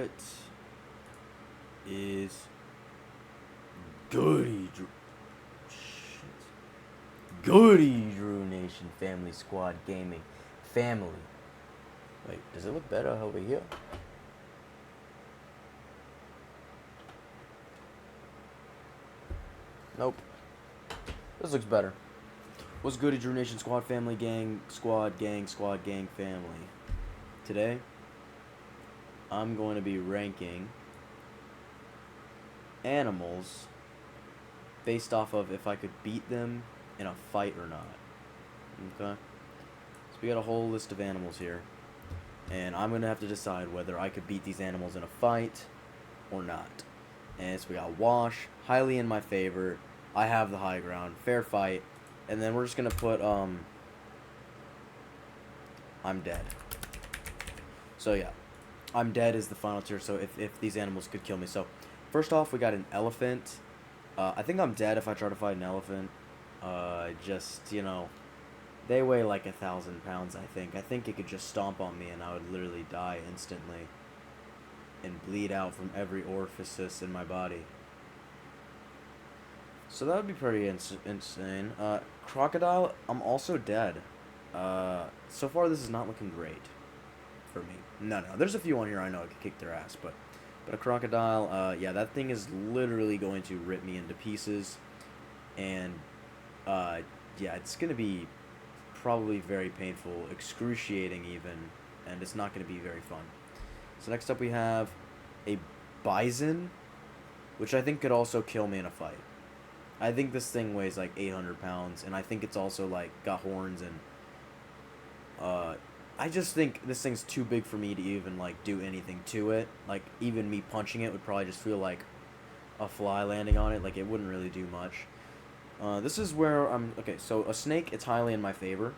What is Goody Drew? Shit. Goody Drew Nation Family Squad Gaming Family. Wait, does it look better over here? Nope. This looks better. What's Goody Drew Nation Squad Family Gang Squad Gang Squad Gang Family? Today, I'm going to be ranking animals based off of if I could beat them in a fight or not. Okay? So we got a whole list of animals here. And I'm going to have to decide whether I could beat these animals in a fight or not. And so we got Wash, highly in my favor. I have the high ground, fair fight. And then we're just going to put, I'm dead. So yeah, I'm dead is the final tier, so if these animals could kill me. So, first off, we got an elephant. I think I'm dead if I try to fight an elephant. Just, you know, they weigh like 1,000 pounds, I think. I think it could just stomp on me and I would literally die instantly. And bleed out from every orifice in my body. So that would be pretty insane. Crocodile, I'm also dead. So far this is not looking great for me. No, there's a few on here I know I could kick their ass, but a crocodile, yeah, that thing is literally going to rip me into pieces, and, yeah, it's gonna be probably very painful, excruciating even, and it's not gonna be very fun. So next up we have a bison, which I think could also kill me in a fight. I think this thing weighs like 800 pounds, and I think it's also like got horns, and I just think this thing's too big for me to even like do anything to it. Like even me punching it would probably just feel like a fly landing on it. Like it wouldn't really do much. This is where I'm okay. So a snake, it's highly in my favor.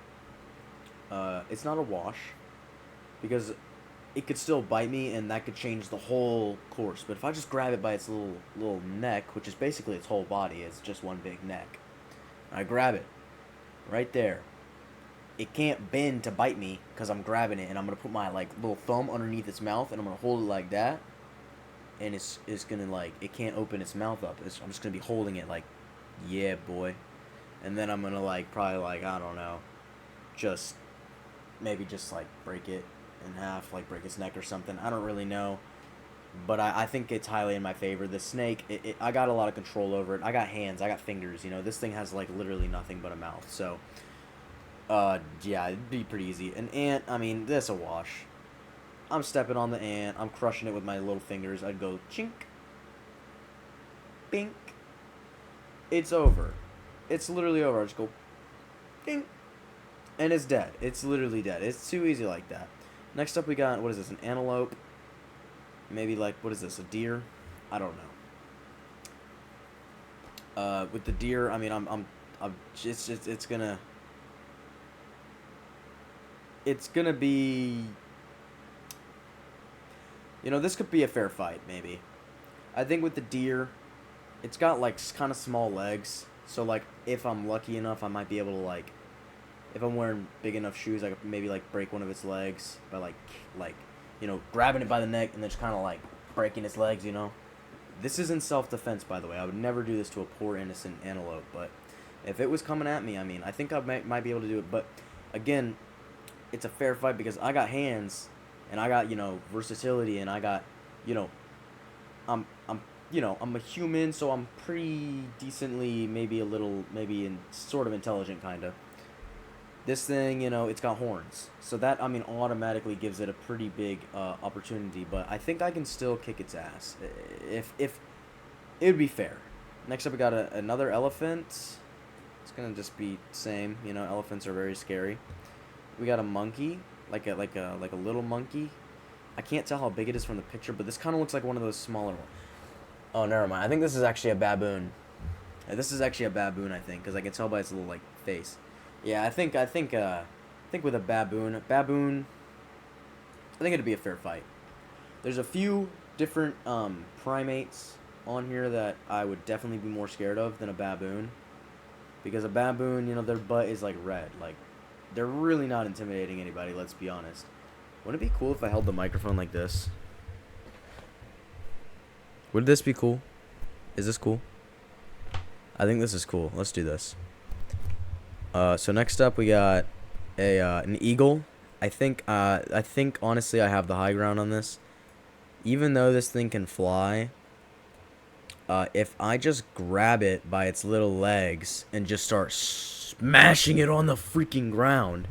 It's not a wash because it could still bite me, and that could change the whole course. But if I just grab it by its little neck, which is basically its whole body, it's just one big neck. I grab it right there. It can't bend to bite me because I'm grabbing it, and I'm gonna put my like little thumb underneath its mouth, and I'm gonna hold it like that, and it's gonna like it can't open its mouth up. I'm just gonna be holding it like, yeah, boy, and then I'm gonna like probably like I don't know, just maybe just like break it in half, like break its neck or something. I don't really know, but I think it's highly in my favor. The snake, I got a lot of control over it. I got hands, I got fingers. You know, this thing has like literally nothing but a mouth. So, yeah, it'd be pretty easy. An ant, I mean, that's a wash. I'm stepping on the ant. I'm crushing it with my little fingers. I'd go chink, bink. It's over. It's literally over. I just go, ding, and it's dead. It's literally dead. It's too easy like that. Next up, we got, what is this, an antelope? Maybe, like, what is this, a deer? I don't know. With the deer, I mean, it's gonna be, you know, this could be a fair fight, maybe. I think with the deer, it's got, like, kind of small legs, so, like, if I'm lucky enough, I might be able to, like, if I'm wearing big enough shoes, I could maybe, like, break one of its legs by, like, you know, grabbing it by the neck and then just kind of, like, breaking its legs, you know? This isn't self-defense, by the way. I would never do this to a poor, innocent antelope, but if it was coming at me, I mean, I think I might be able to do it, but, again, it's a fair fight because I got hands, and I got, you know, versatility, and I got, you know, you know, I'm a human, so I'm pretty decently, maybe sort of intelligent, kind of. This thing, you know, it's got horns. So that, I mean, automatically gives it a pretty big opportunity. But I think I can still kick its ass. If it would be fair. Next up, we got another elephant. It's going to just be same. You know, elephants are very scary. We got a monkey. Like a little monkey. I can't tell how big it is from the picture, but this kind of looks like one of those smaller ones. Oh, never mind. I think this is actually a baboon. This is actually a baboon, I think, because I can tell by its little, like, face. Yeah, I think with a baboon, I think it'd be a fair fight. There's a few different primates on here that I would definitely be more scared of than a baboon, because a baboon, you know, their butt is like red, like they're really not intimidating anybody. Let's be honest. Wouldn't it be cool if I held the microphone like this? Would this be cool? Is this cool? I think this is cool. Let's do this. So next up we got an eagle. I think honestly I have the high ground on this. Even though this thing can fly, if I just grab it by its little legs and just start smashing it on the freaking ground,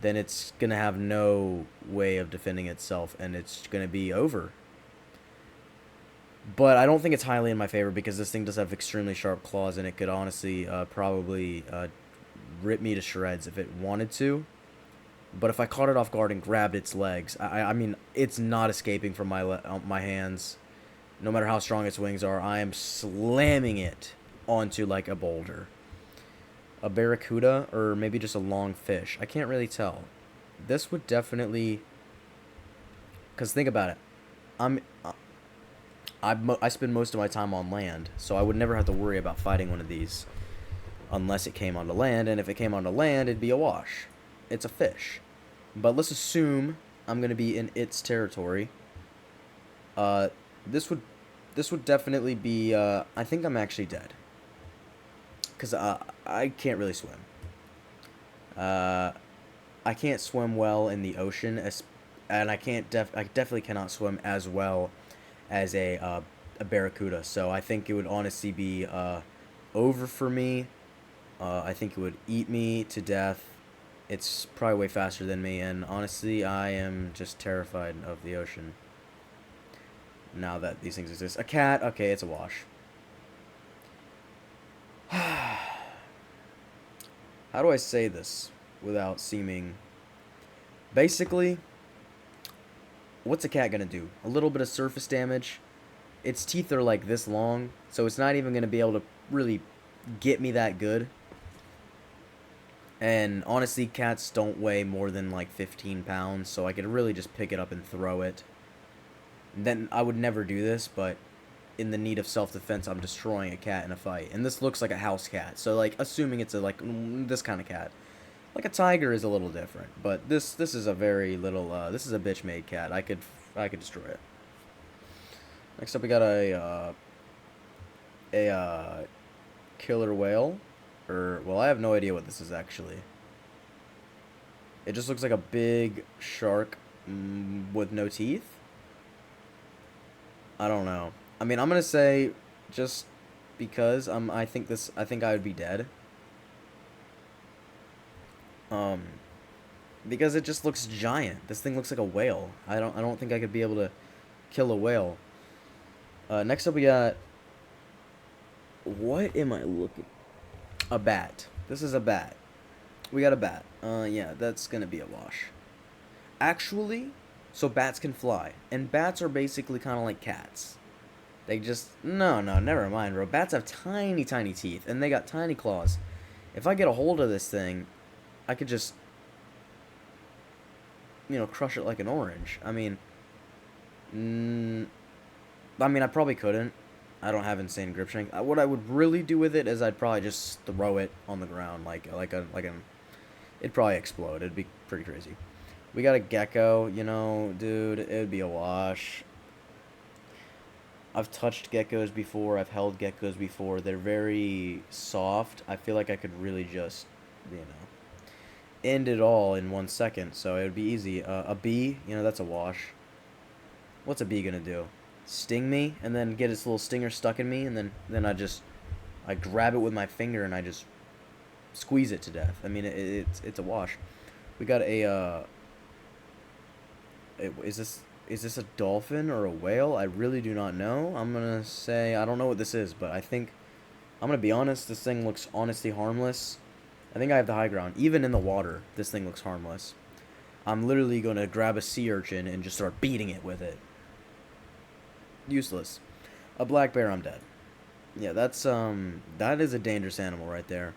then it's gonna have no way of defending itself and it's gonna be over. But I don't think it's highly in my favor because this thing does have extremely sharp claws and it could honestly probably rip me to shreds if it wanted to. But if I caught it off guard and grabbed its legs, I mean, it's not escaping from my hands. No matter how strong its wings are, I am slamming it onto like a boulder. A barracuda or maybe just a long fish. I can't really tell. This would definitely, because think about it. I spend most of my time on land, so I would never have to worry about fighting one of these unless it came onto land, and if it came onto land, it'd be a wash. It's a fish. But let's assume I'm going to be in its territory. This would definitely be, I think I'm actually dead. Because I can't really swim. I can't swim well in the ocean, and I definitely cannot swim as well as a barracuda. So I think it would honestly be over for me. I think it would eat me to death. It's probably way faster than me, and honestly, I am just terrified of the ocean. Now that these things exist. A cat, okay, it's a wash. How do I say this without seeming... Basically, what's a cat gonna do? A little bit of surface damage. Its teeth are like this long, so it's not even gonna be able to really get me that good. And honestly, cats don't weigh more than like 15 pounds, so I could really just pick it up and throw it. Then I would never do this, but in the need of self-defense, I'm destroying a cat in a fight. And this looks like a house cat, so like assuming it's this kind of cat. Like a tiger is a little different, but this is a very little this is a bitch-made cat. I could destroy it. Next up, we got a killer whale, or well, I have no idea what this is actually. It just looks like a big shark with no teeth. I don't know. I mean, I'm gonna say just because I think I would be dead. Because it just looks giant. This thing looks like a whale. I don't think I could be able to kill a whale. Next up we got, what am I looking? A bat. This is a bat. We got a bat. Yeah, that's gonna be a wash. Actually, so bats can fly, and bats are basically kind of like cats. They just no, never mind, bro. Bats have tiny teeth, and they got tiny claws. If I get a hold of this thing, I could just, crush it like an orange. I mean, I probably couldn't. I don't have insane grip strength. What I would really do with it is I'd probably just throw it on the ground it'd probably explode. It'd be pretty crazy. We got a gecko, dude, it'd be a wash. I've touched geckos before. I've held geckos before. They're very soft. I feel like I could really just, end it all in 1 second. So it would be easy. A bee, that's a wash. What's a bee gonna do? Sting me and then get its little stinger stuck in me, and then I grab it with my finger and I just squeeze it to death. I mean, it's a wash. We got is this a dolphin or a whale? I really do not know. I'm gonna say I don't know what this is, but I think I'm gonna be honest. This thing looks honestly harmless. I think I have the high ground. Even in the water, this thing looks harmless. I'm literally gonna grab a sea urchin and just start beating it with it. Useless. A black bear, I'm dead. Yeah, that is a dangerous animal right there.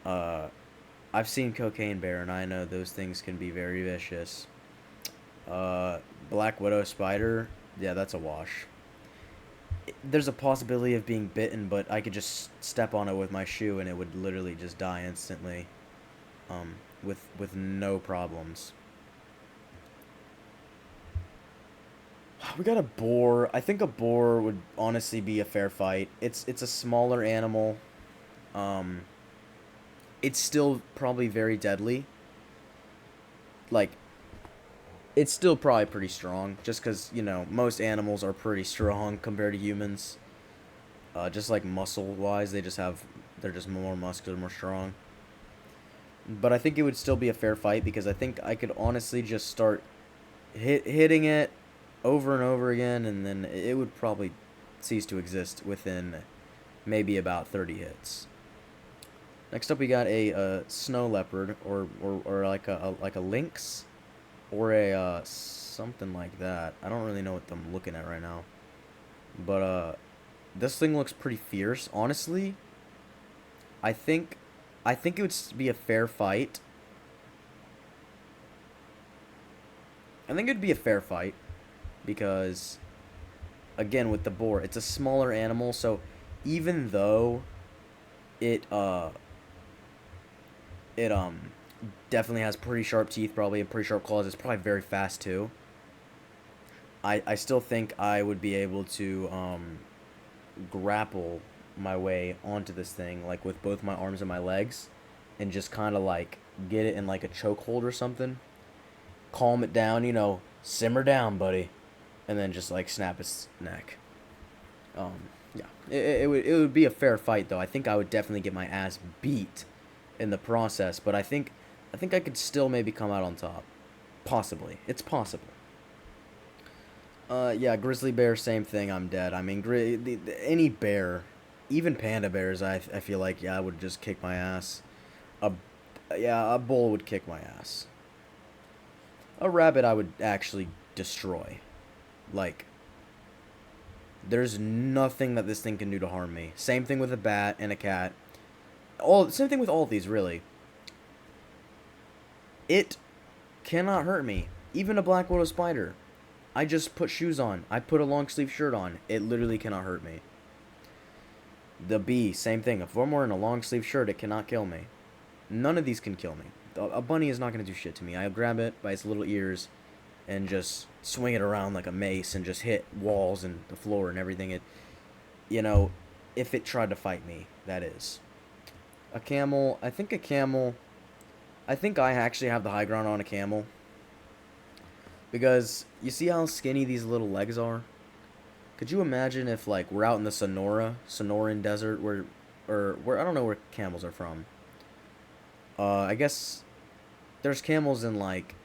I've seen cocaine bear, and I know those things can be very vicious. Black widow spider, yeah, that's a wash. There's a possibility of being bitten, but I could just step on it with my shoe, and it would literally just die instantly. With no problems. We got a boar. I think a boar would honestly be a fair fight. It's a smaller animal. Um, it's still probably very deadly. Like it's still probably pretty strong, just because most animals are pretty strong compared to humans. Just like muscle wise, they're just more muscular, more strong. But I think it would still be a fair fight because I think I could honestly just start hitting it over and over again, and then it would probably cease to exist within maybe about 30 hits. Next up, we got a snow leopard, or like a lynx, or a something like that. I don't really know what I'm looking at right now, but this thing looks pretty fierce. Honestly, I think I think it would be a fair fight. I think it'd be a fair fight because again with the boar, it's a smaller animal, so even though it it definitely has pretty sharp teeth, probably, and pretty sharp claws, it's probably very fast too. I still think I would be able to grapple my way onto this thing like with both my arms and my legs and just kind of like get it in like a chokehold or something, calm it down, simmer down, buddy, and then just like snap its neck. Yeah, it would be a fair fight though. I think I would definitely get my ass beat in the process, but I think I could still maybe come out on top. Possibly, it's possible. Yeah, grizzly bear, same thing. I'm dead. I mean, any bear, even panda bears, I feel like yeah, would just kick my ass. A Yeah, a bull would kick my ass. A rabbit, I would actually destroy. Like, there's nothing that this thing can do to harm me. Same thing with a bat and a cat. Same thing with all of these, really. It cannot hurt me. Even a black widow spider. I just put shoes on. I put a long sleeve shirt on. It literally cannot hurt me. The bee, same thing. If I'm wearing a long sleeve shirt, it cannot kill me. None of these can kill me. A bunny is not going to do shit to me. I grab it by its little ears and just swing it around like a mace and just hit walls and the floor and everything. You know, if it tried to fight me, that is. A camel, I think I actually have the high ground on a camel. Because you see how skinny these little legs are? Could you imagine if like we're out in the Sonoran desert where I don't know where camels are from. I guess there's camels in like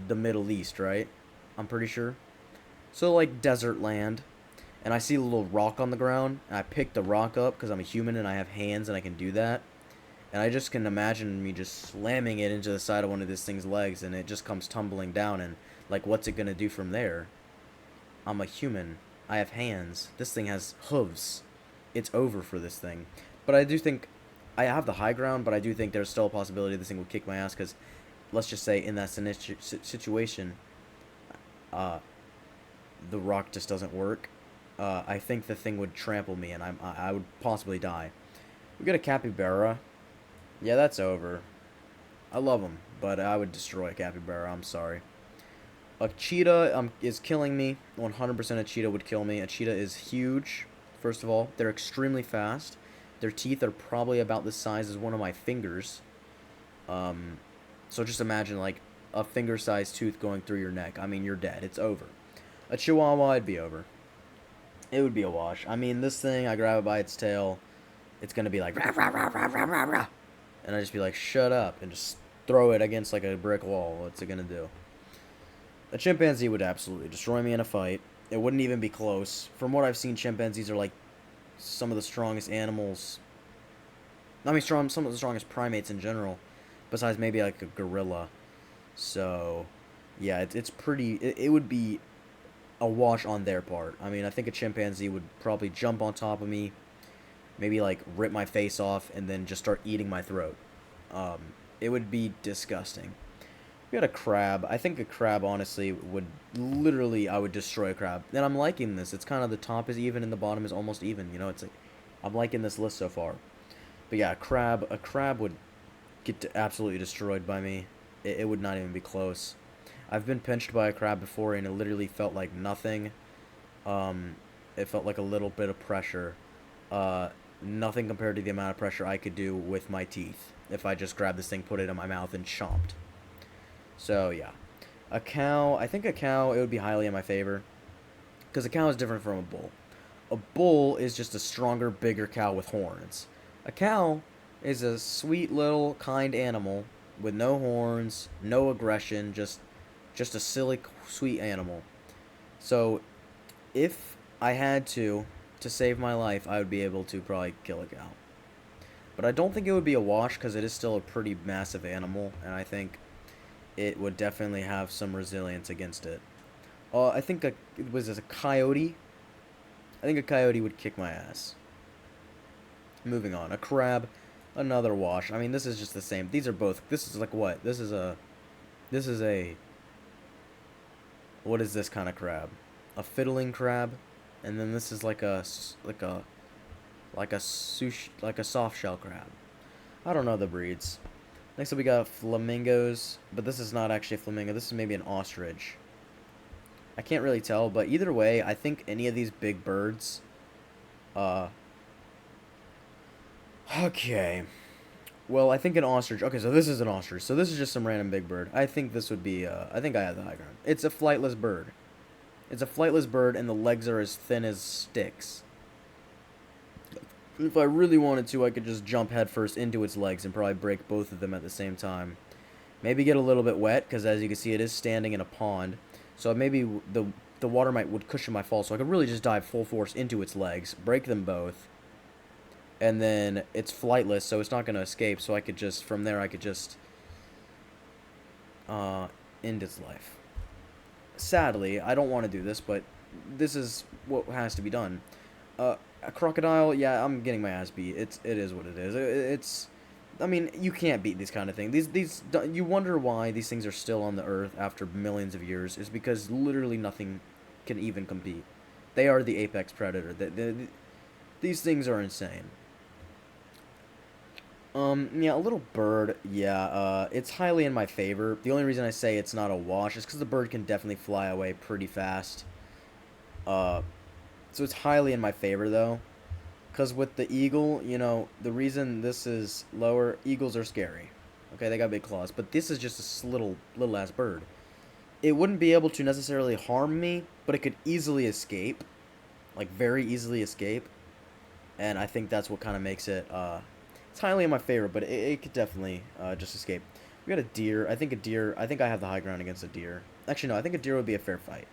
the Middle East, right? I'm pretty sure. So like desert land, and I see a little rock on the ground, and I pick the rock up because I'm a human and I have hands and I can do that. And I just can imagine me just slamming it into the side of one of this thing's legs, and it just comes tumbling down, and like what's it gonna do from there? I'm a human. I have hands. This thing has hooves. It's over for this thing. But I do think I have the high ground, but I do think there's still a possibility this thing would kick my ass because let's just say in that situation, uh, the rock just doesn't work. I think the thing would trample me and I would possibly die. We got a capybara. Yeah, that's over. I love them, but I would destroy a capybara. I'm sorry. A cheetah is killing me. 100% a cheetah would kill me. A cheetah is huge, first of all. They're extremely fast. Their teeth are probably about the size as one of my fingers. So just imagine, like, a finger-sized tooth going through your neck. I mean, you're dead. It's over. A chihuahua, it'd be over. It would be a wash. I mean, this thing, I grab it by its tail. It's going to be like, rah, rah, rah, rah, rah, rah, rah. And I just be like, shut up. And just throw it against, like, a brick wall. What's it going to do? A chimpanzee would absolutely destroy me in a fight. It wouldn't even be close. From what I've seen, chimpanzees are like some of the strongest animals. I mean, some of the strongest primates in general, besides maybe like a gorilla. So, yeah, it's pretty. It would be a wash on their part. I mean, I think a chimpanzee would probably jump on top of me, maybe like rip my face off, and then just start eating my throat. It would be disgusting. We got a crab. I think a crab, honestly, would literally, I would destroy a crab. And I'm liking this. It's kind of the top is even and the bottom is almost even. You know, it's like, I'm liking this list so far. But yeah, a crab would get absolutely destroyed by me. It would not even be close. I've been pinched by a crab before and it literally felt like nothing. Um, it felt like a little bit of pressure. Uh, Nothing compared to the amount of pressure I could do with my teeth if I just grabbed this thing, put it in my mouth, and chomped. So yeah, a cow. I think a cow, it would be highly in my favor because a cow is different from a bull. A bull is just a stronger, bigger cow with horns. A cow is a sweet little kind animal with no horns, no aggression, just a silly sweet animal. So if I had to save my life, I would be able to probably kill a cow. But I don't think it would be a wash because it is still a pretty massive animal, and I think it would definitely have some resilience against it. I think it was a coyote. I think a coyote would kick my ass. Moving on, a crab, another wash. I mean, this is just the same. These are both. This is like what? This is a. What is this kind of crab? A fiddling crab, and then this is like a sushi, like a soft shell crab. I don't know the breeds. Next up, we got flamingos, but this is not actually a flamingo. This is maybe an ostrich. I can't really tell, but either way, I think any of these big birds. Uh. Okay. Well, I think an ostrich. Okay, so this is an ostrich. So this is just some random big bird. I think this would be. I think I have the high ground. It's a flightless bird. It's a flightless bird, and the legs are as thin as sticks. If I really wanted to, I could just jump headfirst into its legs and probably break both of them at the same time. Maybe get a little bit wet, because as you can see, it is standing in a pond. So maybe the water would cushion my fall, so I could really just dive full force into its legs, break them both, and then it's flightless, so it's not going to escape. So I could just from there I could just end its life. Sadly, I don't want to do this, but this is what has to be done. A crocodile, yeah, I'm getting my ass beat. It is what it is. It's, I mean, you can't beat these kind of things. These you wonder why these things are still on the earth after millions of years. Is because literally nothing can even compete. They are the apex predator. These things are insane. Yeah, a little bird. Yeah, it's highly in my favor. The only reason I say it's not a wash is because the bird can definitely fly away pretty fast. Uh, so it's highly in my favor though. Because with the eagle, the reason this is lower, eagles are scary. Okay, they got big claws, but this is just a little ass bird. It wouldn't be able to necessarily harm me, but it could easily escape, like very easily escape, and I think that's what kind of makes it. It's highly in my favor, but it could definitely just escape. We got a deer. I think a deer. I think I have the high ground against a deer. Actually, no. I think a deer would be a fair fight.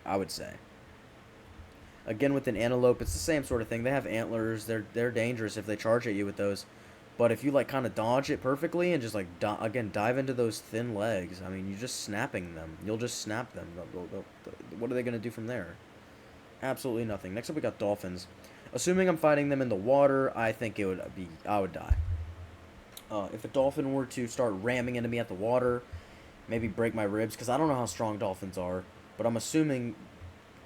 I would say. Again, with an antelope, it's the same sort of thing. They have antlers. They're dangerous if they charge at you with those. But if you like kind of dodge it perfectly and just like again dive into those thin legs, I mean, you're just snapping them. You'll just snap them. What are they gonna do from there? Absolutely nothing. Next up, we got dolphins. Assuming I'm fighting them in the water, I think I would die. If a dolphin were to start ramming into me at the water, maybe break my ribs, because I don't know how strong dolphins are, but I'm assuming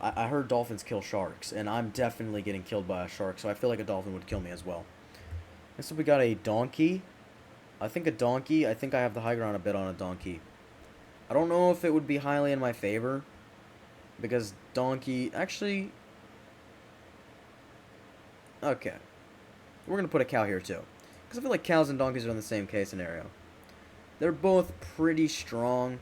I heard dolphins kill sharks, and I'm definitely getting killed by a shark, so I feel like a dolphin would kill me as well. Next up, we got a donkey. I think I have the high ground a bit on a donkey. I don't know if it would be highly in my favor, because donkey, actually, okay. We're going to put a cow here, too. Because I feel like cows and donkeys are in the same case scenario. They're both pretty strong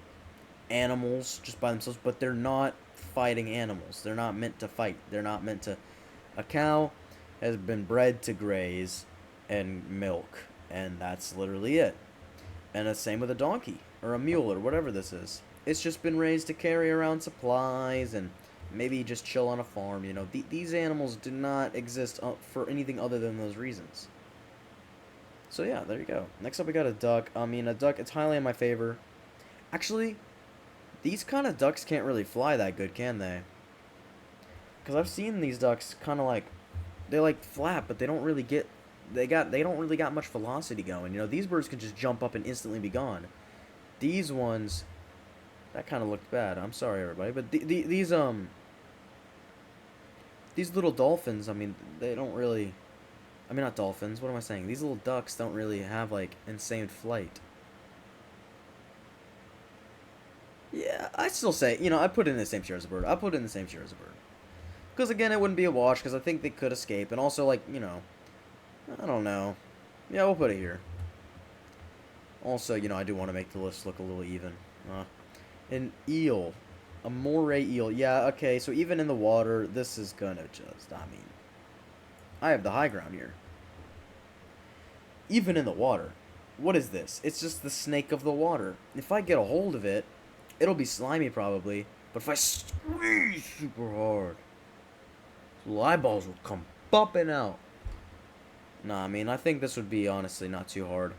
animals just by themselves, but they're not fighting animals. They're not meant to fight. They're not meant to. A cow has been bred to graze and milk, and that's literally it. And the same with a donkey or a mule or whatever this is. It's just been raised to carry around supplies and maybe just chill on a farm. These animals do not exist for anything other than those reasons. So yeah, there you go. Next up, we got a duck. I mean, a duck. It's highly in my favor. Actually, these kind of ducks can't really fly that good, can they? Because I've seen these ducks kind of like, they like flap, but they don't really get, they don't really got much velocity going. These birds can just jump up and instantly be gone. These ones, that kind of looked bad. I'm sorry, everybody, but these little dolphins. I mean, they don't really. I mean, not dolphins. What am I saying? These little ducks don't really have like insane flight. Yeah, I still say, you know, I put it in the same tier as a bird. I put it in the same tier as a bird. Because, again, it wouldn't be a wash, because I think they could escape. And also, like, you know, I don't know. Yeah, we'll put it here. Also, you know, I do want to make the list look a little even. An eel. A moray eel. Yeah, okay, so even in the water, this is gonna just, I mean, I have the high ground here. Even in the water. What is this? It's just the snake of the water. If I get a hold of it, it'll be slimy probably. But if I squeeze super hard, little eyeballs will come popping out. Nah, I mean, I think this would be honestly not too hard.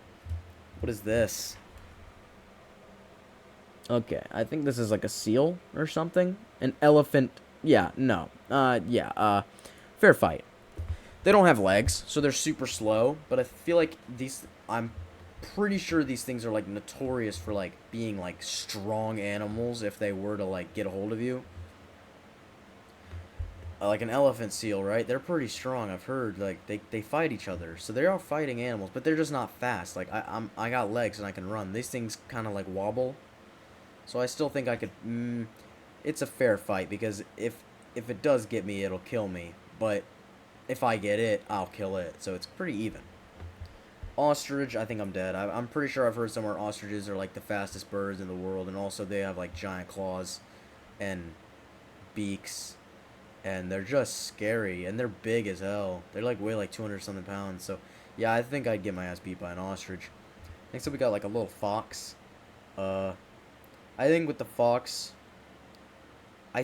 What is this? Okay, I think this is like a seal or something. An elephant. Yeah, no. Fair fight. They don't have legs, so they're super slow. But I feel like these. I'm pretty sure these things are like notorious for like being like strong animals if they were to like get a hold of you. Like an elephant seal, right? They're pretty strong. I've heard like they fight each other, so they are fighting animals, but they're just not fast. Like I got legs and I can run. These things kind of like wobble, so I still think I could. It's a fair fight because if it does get me, it'll kill me. But if I get it, I'll kill it. So it's pretty even. Ostrich, I think I'm dead. I'm pretty sure I've heard somewhere ostriches are like the fastest birds in the world, and also they have like giant claws and beaks. And they're just scary, and they're big as hell. They're like weigh like 200 something pounds. So yeah, I think I'd get my ass beat by an ostrich. Next up we got like a little fox. I think with the fox, I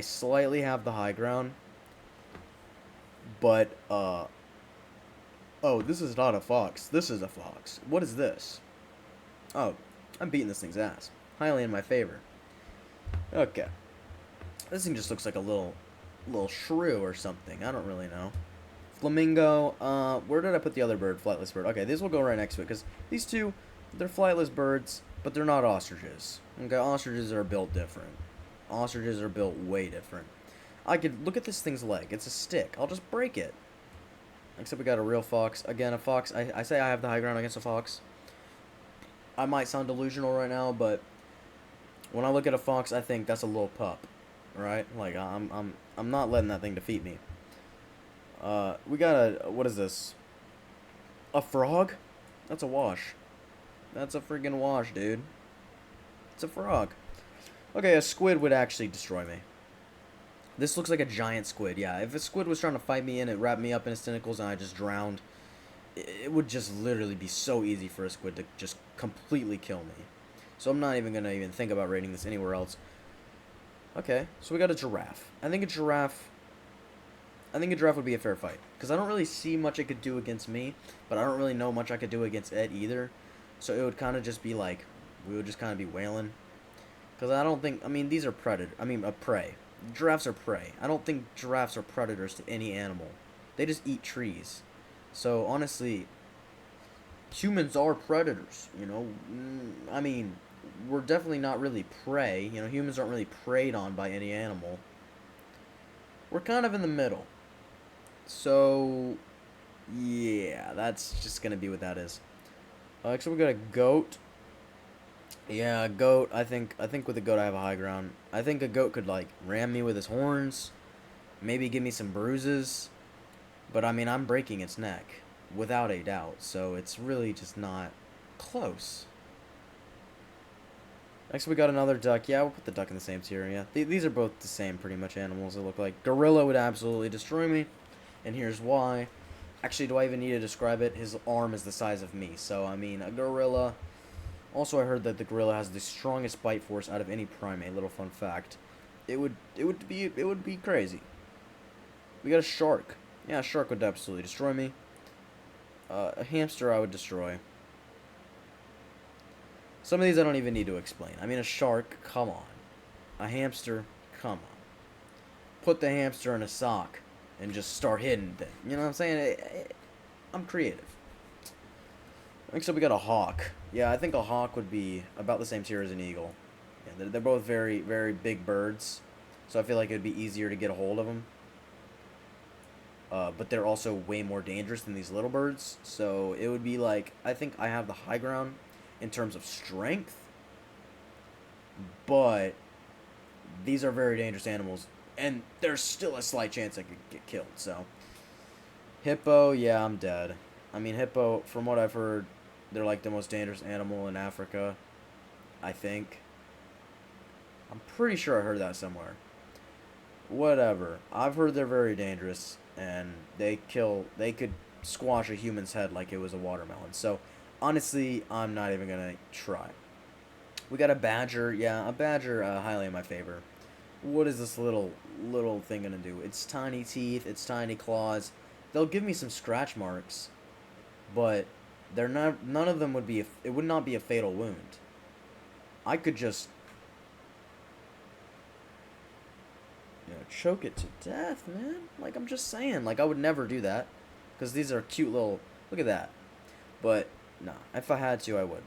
slightly have the high ground. But oh, this is not a fox. This is a fox. What is this? Oh, I'm beating this thing's ass. Highly in my favor. Okay. This thing just looks like a little shrew or something. I don't really know. Flamingo. Where did I put the other bird? Flightless bird. Okay, these will go right next to it because these two, they're flightless birds, but they're not ostriches. Okay, ostriches are built different. Ostriches are built way different. I could look at this thing's leg. It's a stick. I'll just break it. Except we got a real fox. Again, a fox. I say I have the high ground against a fox. I might sound delusional right now, but when I look at a fox, I think that's a little pup. Right? Like I'm not letting that thing defeat me. We got a what is this? A frog? That's a wash. That's a freaking wash, dude. It's a frog. Okay, a squid would actually destroy me. This looks like a giant squid. Yeah, if a squid was trying to fight me and it wrapped me up in its tentacles and I just drowned, it would just literally be so easy for a squid to just completely kill me. So I'm not even gonna even think about rating this anywhere else. Okay, so we got a giraffe. I think a giraffe would be a fair fight. Because I don't really see much it could do against me, but I don't really know much I could do against it either. So it would kind of just be like, we would just kind of be wailing. Because I don't think, I mean, these are prey. Giraffes are prey. I don't think giraffes are predators to any animal. They just eat trees. So honestly, humans are predators, you know? I mean, we're definitely not really prey. You know, humans aren't really preyed on by any animal. We're kind of in the middle. So, yeah, that's just gonna be what that is. Actually, we got a goat. Yeah, a goat. I think with a goat I have a high ground. I think a goat could like ram me with his horns, maybe give me some bruises, but I mean I'm breaking its neck without a doubt. So it's really just not close. Next we got another duck. Yeah, we'll put the duck in the same tier. Yeah, these are both the same pretty much animals. They look like gorilla would absolutely destroy me, and here's why. Actually, do I even need to describe it? His arm is the size of me. So I mean, a gorilla. Also, I heard that the gorilla has the strongest bite force out of any primate. Little fun fact. It would be crazy. We got a shark. Yeah, a shark would absolutely destroy me. A hamster I would destroy. Some of these I don't even need to explain. I mean, a shark, come on. A hamster, come on. Put the hamster in a sock and just start hitting them. You know what I'm saying? I'm creative. Next up, we got a hawk. Yeah, I think a hawk would be about the same tier as an eagle. Yeah, they're both very, very big birds, so I feel like it would be easier to get a hold of them. But they're also way more dangerous than these little birds, so it would be like, I think I have the high ground in terms of strength. but these are very dangerous animals, and there's still a slight chance I could get killed. So, hippo, yeah, I'm dead. I mean, hippo, from what I've heard, they're like the most dangerous animal in Africa. I think. I'm pretty sure I heard that somewhere. Whatever. I've heard they're very dangerous, and they could squash a human's head like it was a watermelon. So, honestly, I'm not even gonna try. We got a badger. Yeah, a badger, highly in my favor. What is this little thing gonna do? It's tiny teeth. It's tiny claws. They'll give me some scratch marks, but they're not. None of them would be. It would not be a fatal wound. I could just, choke it to death, man. Like, I'm just saying. Like, I would never do that, because these are cute little. Look at that. But nah, if I had to, I would.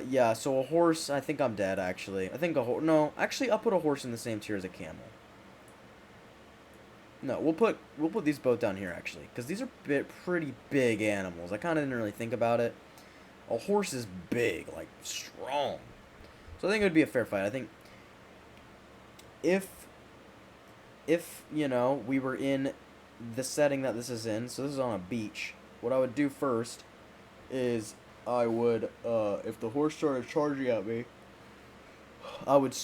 Yeah, so a horse, I think I'm dead, actually. I think a horse, no, actually, I'll put a horse in the same tier as a camel. No, we'll put these both down here, actually, because these are pretty big animals. I kind of didn't really think about it. A horse is big, like, strong. So I think it would be a fair fight. I think if, we were in the setting that this is in, so this is on a beach, what I would do first is I would, if the horse started charging at me, I would,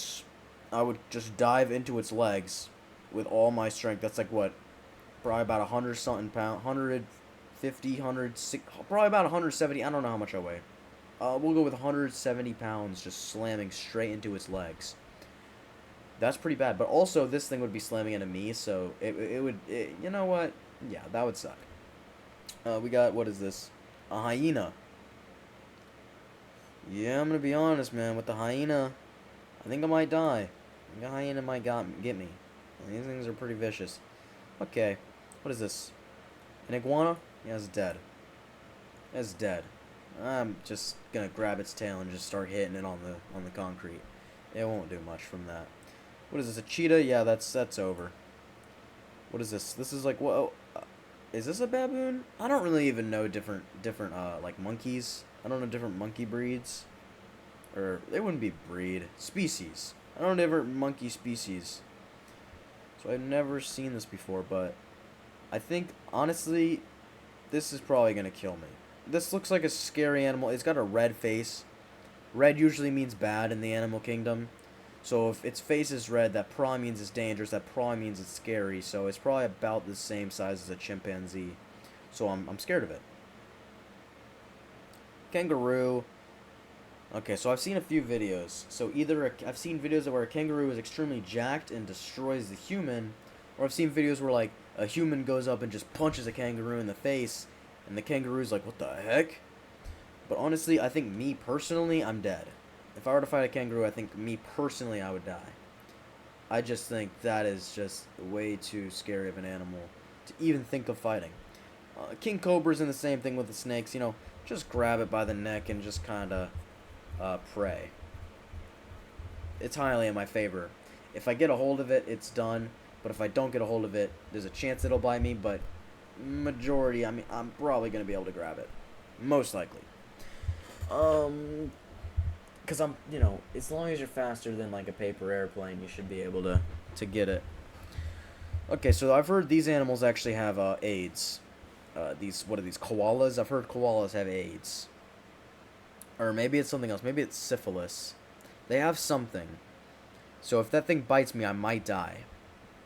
I would just dive into its legs with all my strength. That's like what, probably about 100 something pound, 150, 160, probably about 170. I don't know how much I weigh. We'll go with 170 pounds, just slamming straight into its legs. That's pretty bad. But also, this thing would be slamming into me, so it would, you know what? Yeah, that would suck. We got, what is this? A hyena. Yeah, I'm gonna be honest, man. With the hyena, I think I might die. I think a hyena might get me. These things are pretty vicious. Okay, what is this? An iguana? Yeah, it's dead. It's dead. I'm just gonna grab its tail and just start hitting it on the concrete. It won't do much from that. What is this? A cheetah? Yeah, that's over. What is this? This is like what? Oh, is this a baboon? I don't really even know different like monkeys. I don't know different monkey breeds, or they wouldn't be breed species. I don't know different monkey species. So I've never seen this before, but I think honestly, this is probably gonna kill me. This looks like a scary animal. It's got a red face. Red usually means bad in the animal kingdom. So if its face is red, that probably means it's dangerous. That probably means it's scary. So it's probably about the same size as a chimpanzee. So I'm scared of it. Kangaroo. Okay, so I've seen a few videos. So either I've seen videos where a kangaroo is extremely jacked and destroys the human, or I've seen videos where like a human goes up and just punches a kangaroo in the face, and the kangaroo's like, "What the heck?" But honestly, I think me personally, I'm dead. If I were to fight a kangaroo, I think me personally, I would die. I just think that is just way too scary of an animal to even think of fighting. King Cobra's in the same thing with the snakes. Just grab it by the neck and just kind of prey. It's highly in my favor. If I get a hold of it, it's done. But if I don't get a hold of it, there's a chance it'll bite me. But majority, I mean, I'm probably gonna be able to grab it, most likely. Because as long as you're faster than like a paper airplane, you should be able to get it. Okay, so I've heard these animals actually have AIDS. What are these, koalas? I've heard koalas have AIDS. Or maybe it's something else. Maybe it's syphilis. They have something. So if that thing bites me, I might die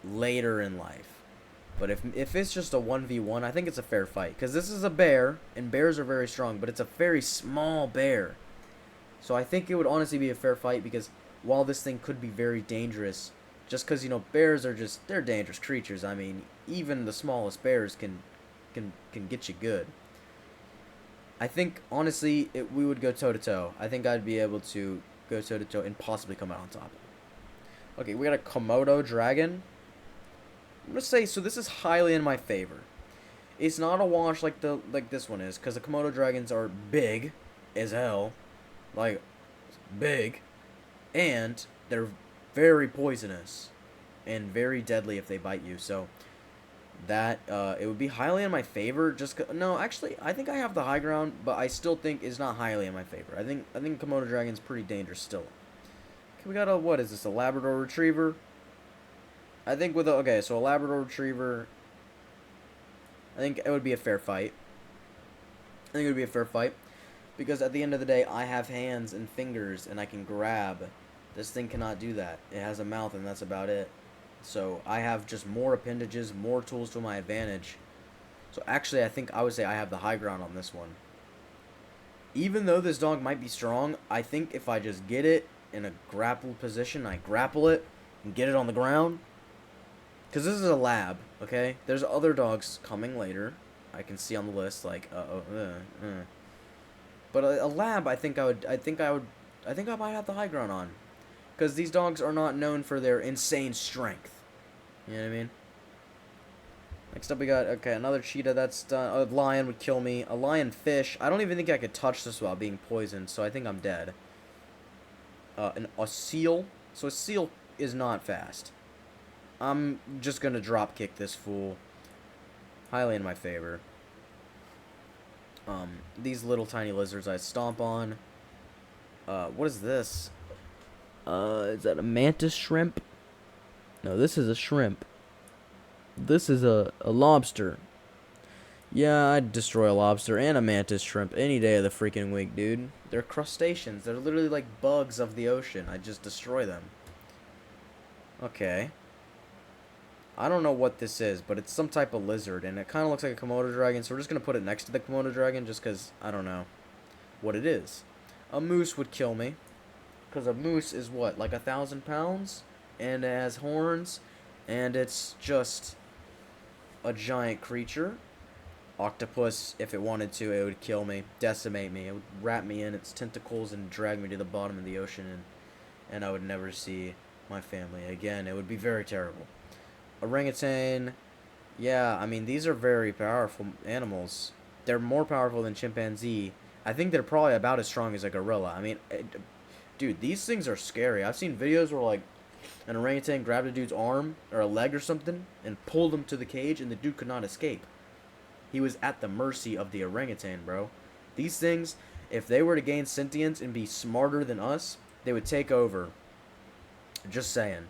later in life. But if it's just a 1v1, I think it's a fair fight. Because this is a bear, and bears are very strong, but it's a very small bear. So I think it would honestly be a fair fight, because while this thing could be very dangerous, just because, bears are they're dangerous creatures. I mean, even the smallest bears can get you good. I think, honestly, we would go toe-to-toe. I think I'd be able to go toe-to-toe and possibly come out on top. Okay, we got a Komodo dragon. I'm going to say, so this is highly in my favor. It's not a wash like this one is, because the Komodo dragons are big as hell. Like, big. And they're very poisonous and very deadly if they bite you. So that it would be highly in my favor. No, actually, I think I have the high ground, but I still think it's not highly in my favor. I think Komodo dragon's pretty dangerous still. We got a, what is this, a Labrador Retriever? I think with a, okay, so a Labrador Retriever, I think it would be a fair fight. I think it would be a fair fight. Because at the end of the day, I have hands and fingers, and I can grab. This thing cannot do that. It has a mouth, and that's about it. So I have just more appendages, more tools to my advantage. So actually, I think I would say I have the high ground on this one. Even though this dog might be strong, I think if I just get it in a grapple position, I grapple it and get it on the ground. Because this is a lab, okay? There's other dogs coming later. I can see on the list, like, But a lab, I think I might have the high ground on. Because these dogs are not known for their insane strength. You know what I mean? Next up we got, okay, another cheetah, that's done. A lion would kill me. A lionfish, I don't even think I could touch this without being poisoned, so I think I'm dead. A seal, so a seal is not fast. I'm just gonna drop kick this fool. Highly in my favor. These little tiny lizards I stomp on. What is this? Is that a mantis shrimp? No, this is a shrimp. This is a lobster. Yeah, I'd destroy a lobster and a mantis shrimp any day of the freaking week, dude. They're crustaceans. They're literally like bugs of the ocean. I'd just destroy them. Okay. I don't know what this is, but it's some type of lizard, and it kind of looks like a Komodo dragon, so we're just going to put it next to the Komodo dragon just because I don't know what it is. A moose would kill me, because a moose is what, like 1,000 pounds? And it has horns, and it's just a giant creature. Octopus, if it wanted to, it would kill me, decimate me. It would wrap me in its tentacles and drag me to the bottom of the ocean, and I would never see my family again. It would be very terrible. Orangutan, yeah, I mean, these are very powerful animals. They're more powerful than chimpanzee. I think they're probably about as strong as a gorilla. I mean, dude, these things are scary. I've seen videos where, like, an orangutan grabbed a dude's arm or a leg or something and pulled him to the cage, and the dude could not escape. He was at the mercy of the orangutan, bro. These things, if they were to gain sentience and be smarter than us, they would take over. Just saying.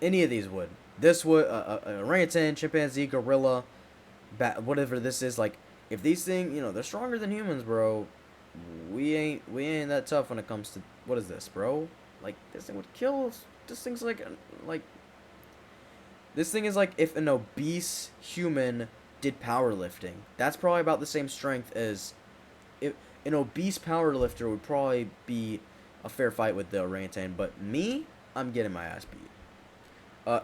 Any of these would. This would, orangutan, chimpanzee, gorilla, whatever this is, like, if these things, you know, they're stronger than humans, bro. We ain't that tough when it comes to, what is this, bro? Like, this thing would kill, this thing's like, this thing is like if an obese human did powerlifting. That's probably about the same strength as, if an obese powerlifter would probably be a fair fight with the orangutan, but me, I'm getting my ass beat.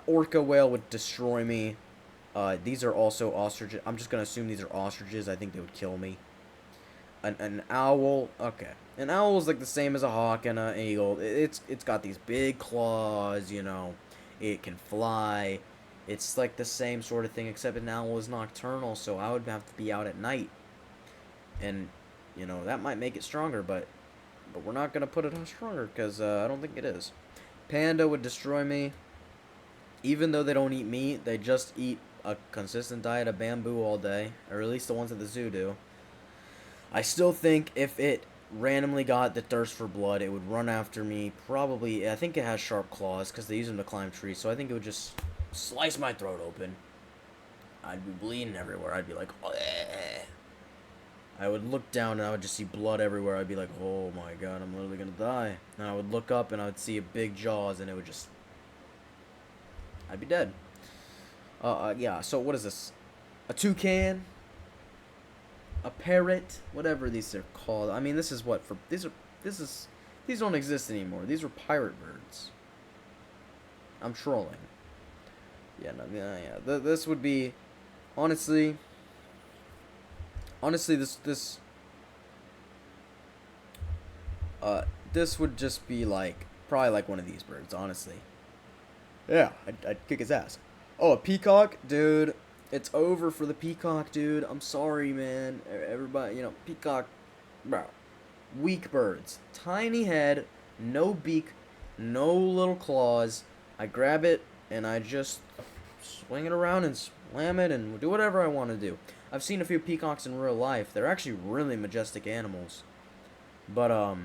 Orca whale would destroy me. These are also ostriches. I'm just gonna assume these are ostriches. I think they would kill me. An owl. Okay. An owl is like the same as a hawk and an eagle. It's got these big claws, you know. It can fly. It's like the same sort of thing, except an owl is nocturnal, so I would have to be out at night. And, you know, that might make it stronger, but we're not gonna put it on stronger, because I don't think it is. Panda would destroy me. Even though they don't eat meat, they just eat a consistent diet of bamboo all day. Or at least the ones at the zoo do. I still think if it randomly got the thirst for blood, it would run after me. Probably, I think it has sharp claws because they use them to climb trees. So I think it would just slice my throat open. I'd be bleeding everywhere. I'd be like, bleh. I would look down and I would just see blood everywhere. I'd be like, oh my god, I'm literally going to die. And I would look up and I would see a big jaws and it would just... I'd be dead. Yeah, so what is this? A toucan? A parrot? Whatever these are called. I mean, this is what for... These don't exist anymore. These were pirate birds. I'm trolling. Yeah, no, yeah. This would be... Honestly, this would just be like... Probably like one of these birds, honestly. Yeah, I'd kick his ass. Oh, a peacock? Dude, it's over for the peacock, dude. I'm sorry, man. Everybody, you know, peacock, bro. Weak birds. Tiny head, no beak, no little claws. I grab it, and I just swing it around and slam it and do whatever I want to do. I've seen a few peacocks in real life. They're actually really majestic animals. But,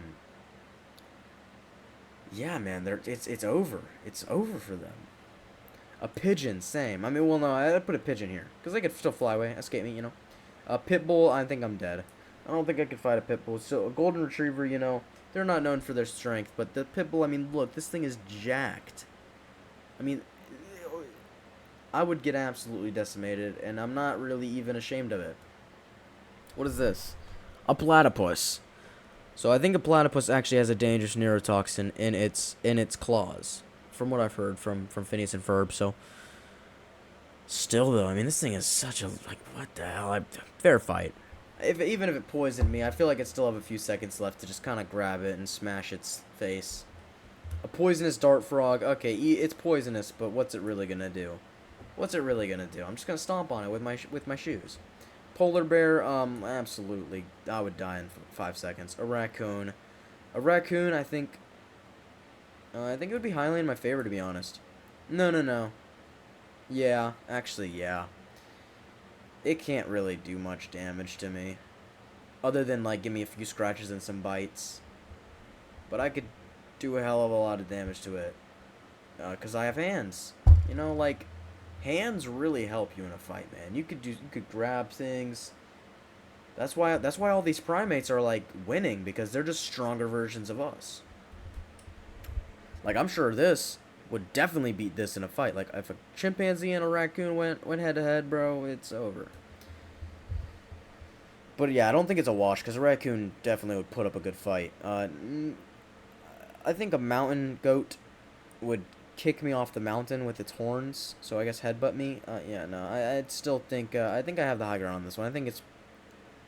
Yeah, man, it's over. It's over for them. A pigeon, same. I mean, well, no, I'd put a pigeon here because they could still fly away, escape me, you know. A pit bull, I think I'm dead. I don't think I could fight a pit bull. So a golden retriever, you know, they're not known for their strength, but the pit bull, I mean, look, this thing is jacked. I mean, I would get absolutely decimated, and I'm not really even ashamed of it. What is this? A platypus. So I think a platypus actually has a dangerous neurotoxin in its claws, from what I've heard from Phineas and Ferb. So still though, I mean this thing is such a like what the hell? Fair fight. If even if it poisoned me, I feel like I'd still have a few seconds left to just kind of grab it and smash its face. A poisonous dart frog. Okay, it's poisonous, but what's it really gonna do? What's it really gonna do? I'm just gonna stomp on it with my shoes. Polar bear, absolutely. I would die in 5 seconds. A raccoon. A raccoon, I think it would be highly in my favor, to be honest. No, no, no. Yeah, actually, yeah. It can't really do much damage to me. Other than, like, give me a few scratches and some bites. But I could do a hell of a lot of damage to it. Because I have hands. You know, like, hands really help you in a fight, man. You could grab things. That's why all these primates are like winning, because they're just stronger versions of us. Like I'm sure this would definitely beat this in a fight. Like if a chimpanzee and a raccoon went head to head, bro, it's over. But yeah, I don't think it's a wash because a raccoon definitely would put up a good fight. I think a mountain goat would kick me off the mountain with its horns, so I guess headbutt me. Yeah, no, I'd still think, I think I have the high ground on this one. I think it's,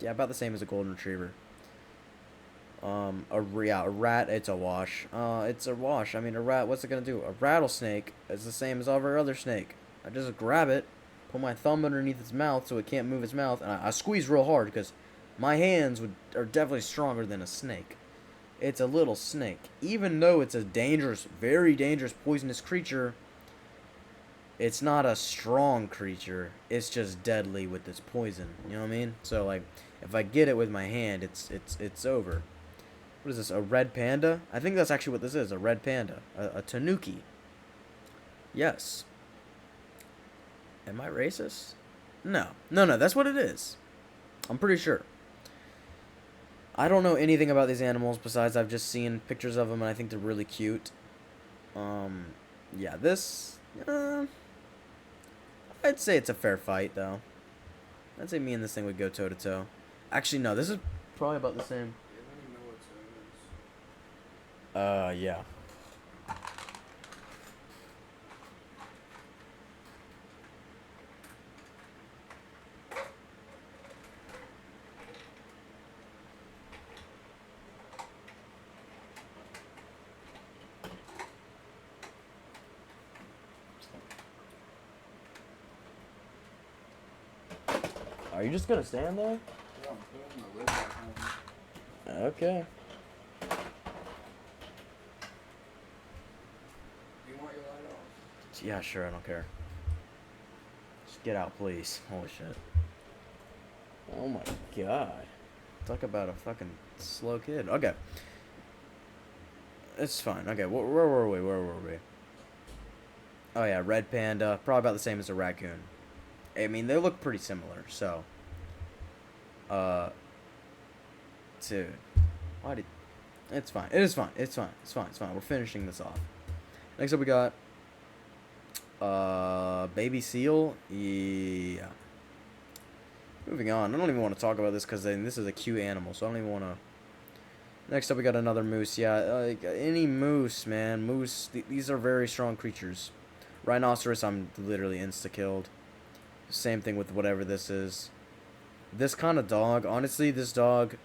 yeah, about the same as a golden retriever. A rat, it's a wash. It's a wash. I mean, a rat, what's it gonna do? A rattlesnake is the same as every other snake. I just grab it, put my thumb underneath its mouth so it can't move its mouth, and I squeeze real hard because my hands are definitely stronger than a snake. It's a little snake. Even though it's a dangerous, very dangerous, poisonous creature, it's not a strong creature. It's just deadly with this poison. You know what I mean? So like, if I get it with my hand, it's over. What is this? A red panda? I think that's actually what this is. A red panda. A tanuki. Yes. Am I racist? No. No. That's what it is. I'm pretty sure. I don't know anything about these animals besides I've just seen pictures of them and I think they're really cute. Yeah, this, I'd say it's a fair fight though. I'd say me and this thing would go toe to toe. Actually, no, this is probably about the same. Yeah. Are you just gonna stand there? Yeah, I'm putting my lid back on. Okay. Do you want your light off? Yeah, sure, I don't care. Just get out, please. Holy shit. Oh my god. Talk about a fucking slow kid. Okay. It's fine. Okay, where were we? Where were we? Oh yeah, red panda. Probably about the same as a raccoon. I mean, they look pretty similar, so. Dude. Why did. It's fine. It is fine. It's fine. It's fine. It's fine. We're finishing this off. Next up, we got. Baby seal. Yeah. Moving on. I don't even want to talk about this because this is a cute animal, so I don't even want to. Next up, we got another moose. Yeah, like any moose, man. Moose. These are very strong creatures. Rhinoceros, I'm literally insta-killed. Same thing with whatever this is. This kind of dog, honestly, this dog.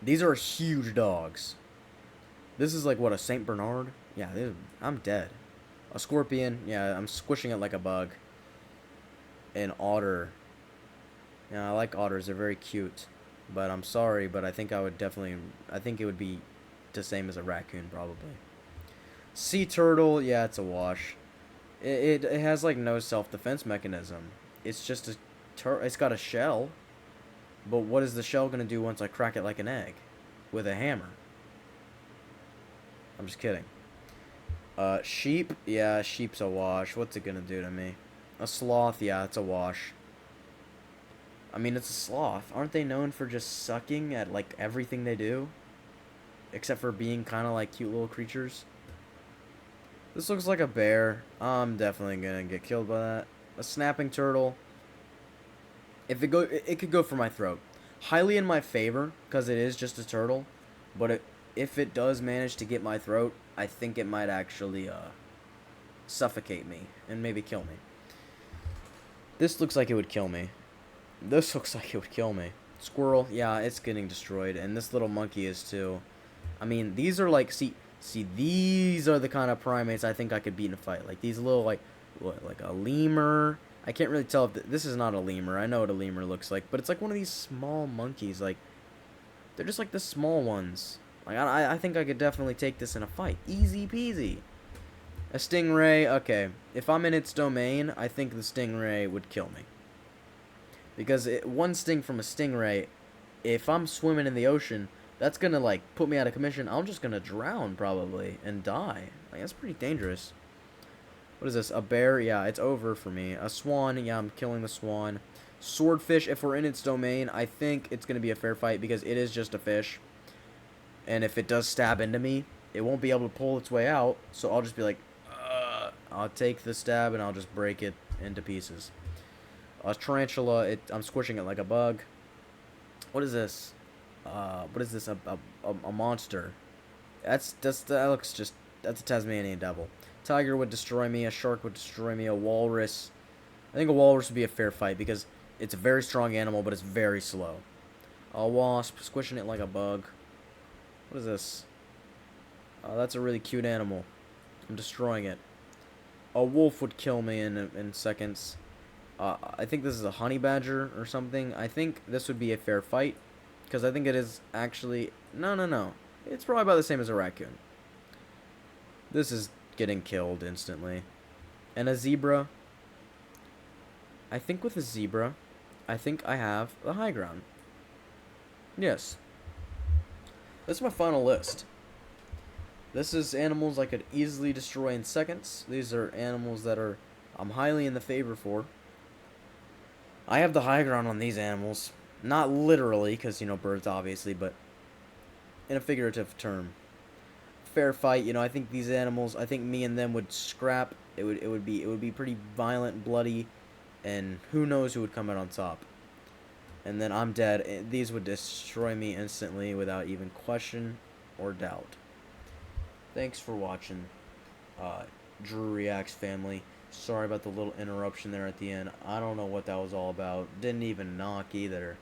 These are huge dogs. This is like, what, a Saint Bernard? Yeah, I'm dead. A scorpion, yeah, I'm squishing it like a bug. An otter. Yeah, I like otters, they're very cute. But I'm sorry, but I think I think it would be the same as a raccoon, probably. Sea turtle, yeah, it's a wash. It has like no self-defense mechanism. It's just it's got a shell. But what is the shell gonna do once I crack it like an egg? With a hammer. I'm just kidding. Sheep? Yeah, sheep's a wash. What's it gonna do to me? A sloth? Yeah, it's a wash. I mean, it's a sloth. Aren't they known for just sucking at, like, everything they do? Except for being kind of like cute little creatures. This looks like a bear. I'm definitely gonna get killed by that. A snapping turtle. If it could go for my throat. Highly in my favor, because it is just a turtle. But if it does manage to get my throat, I think it might actually, suffocate me. And maybe kill me. This looks like it would kill me. This looks like it would kill me. Squirrel, yeah, it's getting destroyed. And this little monkey is too. I mean, these are like, see, these are the kind of primates I think I could beat in a fight. Like, these little, like, what, like a lemur? I can't really tell if this is not a lemur. I know what a lemur looks like. But it's like one of these small monkeys. Like, they're just like the small ones. Like, I think I could definitely take this in a fight. Easy peasy. A stingray, okay. If I'm in its domain, I think the stingray would kill me. Because one sting from a stingray, if I'm swimming in the ocean, that's gonna, like, put me out of commission. I'm just gonna drown, probably, and die. Like, that's pretty dangerous. What is this? A bear? Yeah, it's over for me. A swan? Yeah, I'm killing the swan. Swordfish, if we're in its domain, I think it's gonna be a fair fight, because it is just a fish. And if it does stab into me, it won't be able to pull its way out, so I'll just be like, I'll take the stab, and I'll just break it into pieces. A tarantula, I'm squishing it like a bug. What is this? What is this? A monster. That looks just, that's a Tasmanian devil. Tiger would destroy me. A shark would destroy me. A walrus. I think a walrus would be a fair fight because it's a very strong animal, but it's very slow. A wasp, squishing it like a bug. What is this? That's a really cute animal. I'm destroying it. A wolf would kill me in seconds. I think this is a honey badger or something. I think this would be a fair fight. Because I think it is actually... No. It's probably about the same as a raccoon. This is getting killed instantly. And a zebra. I think with a zebra, I think I have the high ground. Yes. That's my final list. This is animals I could easily destroy in seconds. These are animals that I'm highly in the favor for. I have the high ground on these animals. Not literally, because, birds obviously, but in a figurative term. Fair fight, I think these animals, I think me and them would scrap. It would be pretty violent, bloody, and who knows who would come out on top. And then I'm dead. These would destroy me instantly without even question or doubt. Thanks for watching, Drew Reacts family. Sorry about the little interruption there at the end. I don't know what that was all about. Didn't even knock either.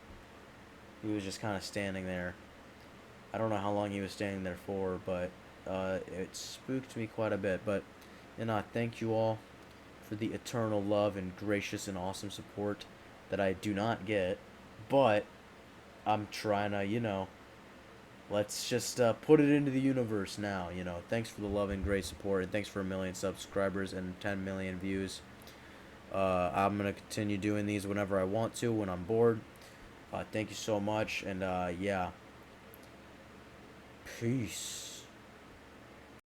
He was just kind of standing there. I don't know how long he was standing there for, but it spooked me quite a bit. But, thank you all for the eternal love and gracious and awesome support that I do not get. But I'm trying to, let's just put it into the universe now, Thanks for the love and great support, and thanks for 1 million subscribers and 10 million views. I'm going to continue doing these whenever I want to, when I'm bored. Thank you so much, and yeah. Peace.